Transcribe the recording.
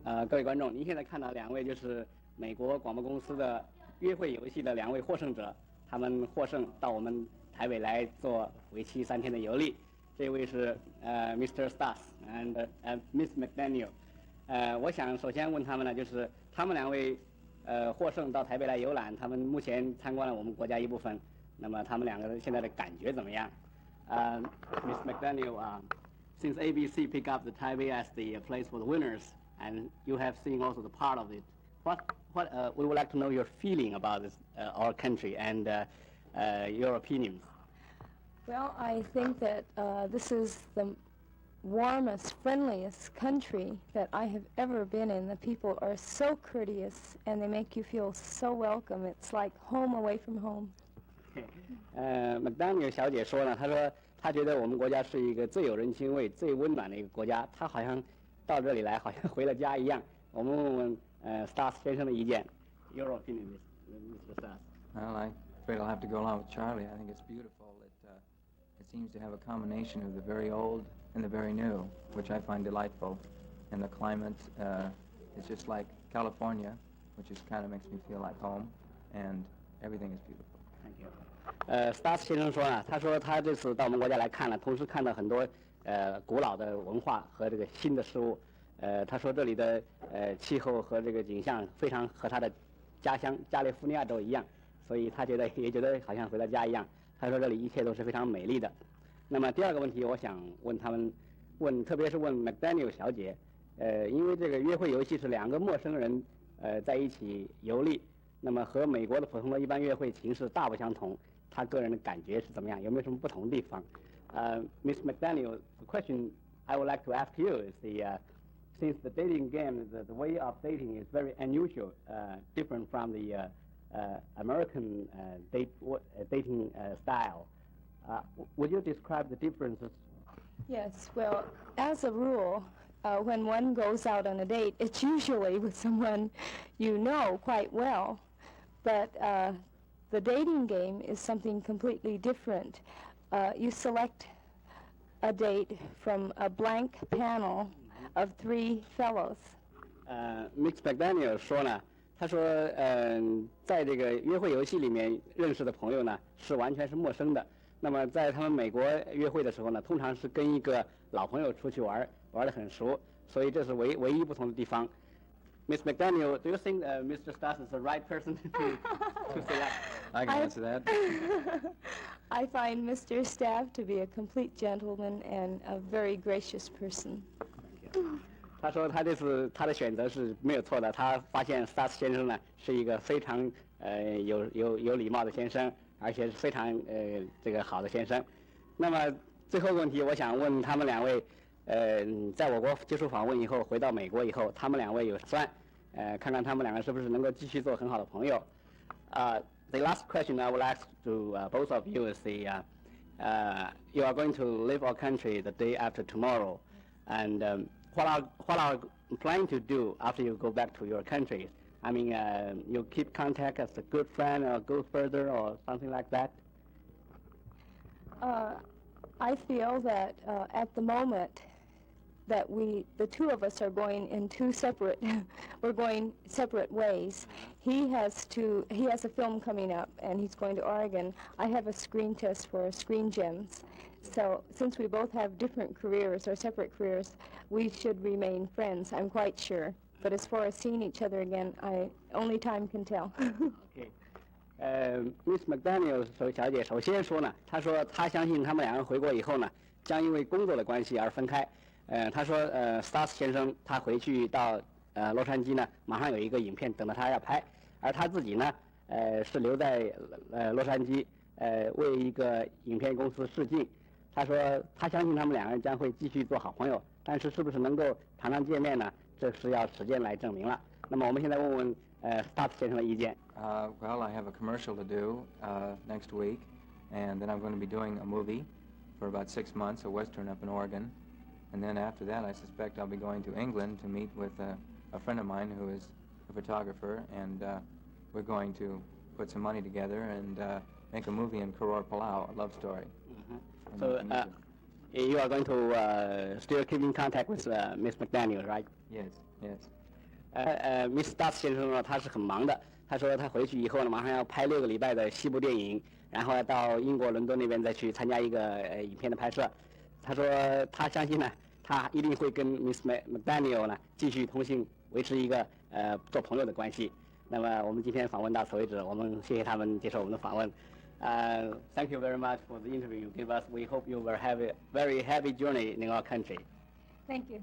各位观众，您现在看到两位就是美国广播公司的约会游戏的两位获胜者，他们获胜到我们台北来做为期3天的游历。这位是Mr. Stas and Miss McDaniel。我想首先问他们呢，就是他们两位获胜到台北来游览，他们目前参观了我们国家一部分，那么他们两个人现在的感觉怎么样？Miss McDaniel，since ABC picked up the Taipei as the place for the winners。And you have seen also the part of it. We would like to know your feeling about this, our country and your opinions. Well, I think that this is the warmest, friendliest country that I have ever been in. The people are so courteous and they make you feel so welcome. It's like home away from home. McDaniel 小姐说呢，她说她觉得我们国家是一个最有人情味、最温暖的一个国家。她好像到这里来好像回了家一样。我们问问Stas 先生的意见。Your opinion, Mr. Stas? Well, I'm afraid I'll have to go along with Charlie. I think it's beautiful. It seems to have a combination of the very old and the very new, which I find delightful. And the climate is just like California, which is kind of makes me feel like home. And everything is beautiful. Thank you. Stas 先生说呢，他说他这次到我们国家来看了，同时看到很多古老的文化和这个新的事物。他说这里的气候和这个景象非常和他的家乡加利福尼亚州一样，所以他也觉得好像回到家一样。他说这里一切都是非常美丽的。那么第二个问题，我想问他们，特别是问 McDaniel 小姐，因为这个约会游戏是两个陌生人在一起游历，那么和美国的普通的一般约会形式大不相同，他个人的感觉是怎么样？有没有什么不同的地方？Miss McDaniel, the question I would like to ask you is since the dating game, the way of dating is very unusual, different from the American dating style. Would you describe the differences? Yes, well, as a rule, when one goes out on a date, it's usually with someone you know quite well. But the dating game is something completely different. You select a date from a blank panel of 3 fellows. Miss McDaniel 说呢，他说，在这个约会游戏里面认识的朋友呢，是完全是陌生的。那么在他们美国约会的时候呢，通常是跟一个老朋友出去玩得很熟，所以这是唯一不同的地方。Miss McDaniel, do you think Mr. Stas is the right person to select? I can answer that. I find Mr. Staff to be a complete gentleman and a very gracious person. 他说他这次他的选择是没有错的，他发现 Stas 先生呢是一个非常有礼貌的先生，而且是非常这个好的先生。那么最后一个问题，我想问他们两位，在我国接受访问以后，回到美国以后，他们两位有算看看他们两个是不是能够继续做很好的朋友。The last question I will ask to both of you is you are going to leave our country the day after tomorrow, and what are you planning to do after you go back to your country? I mean, you keep contact as a good friend or go further or something like that? I feel that at the moment that the two of us are going in we're going separate ways. He has a film coming up and he's going to Oregon. I have a screen test for Screen Gems. So since we both have different careers or separate careers, we should remain friends, I'm quite sure. But as far as seeing each other again, only time can tell. Okay. Miss McDaniel 小姐首先说呢，她说她相信他们两个回国以后呢，将因为工作的关系而分开。她说Stas 先生他回去到洛杉矶呢，马上有一个影片等着他要拍，而他自己呢是留在洛杉矶为一个影片公司试镜。他说他相信他们两个人将会继续做好朋友，但是是不是能够常常见面呢？这是要时间来证明了。那么我们现在问问Stas 先生的意见。Well, I have a commercial to do next week, and then I'm going to be doing a movie for about 6 months, a western up in Oregon. And then after that, I suspect I'll be going to England to meet with a friend of mine who is a photographer, and we're going to put some money together and make a movie in Koror, Palau, a love story. Mm-hmm. So you are going to still keep in contact with Miss McDaniel, right? Yes, yes. Miss Dutz 先生呢，他是很忙的。他说他回去以后呢，马上要拍6个礼拜的西部电影，然后到英国伦敦那边再去参加一个影片的拍摄。他说他相信呢，他一定会跟 Miss McDaniel 呢继续通信，维持一个做朋友的关系。那么我们今天访问到此为止，我们谢谢他们接受我们的访问。Thank you very much for the interview you gave us. We hope you will have a very happy journey in our country. Thank you.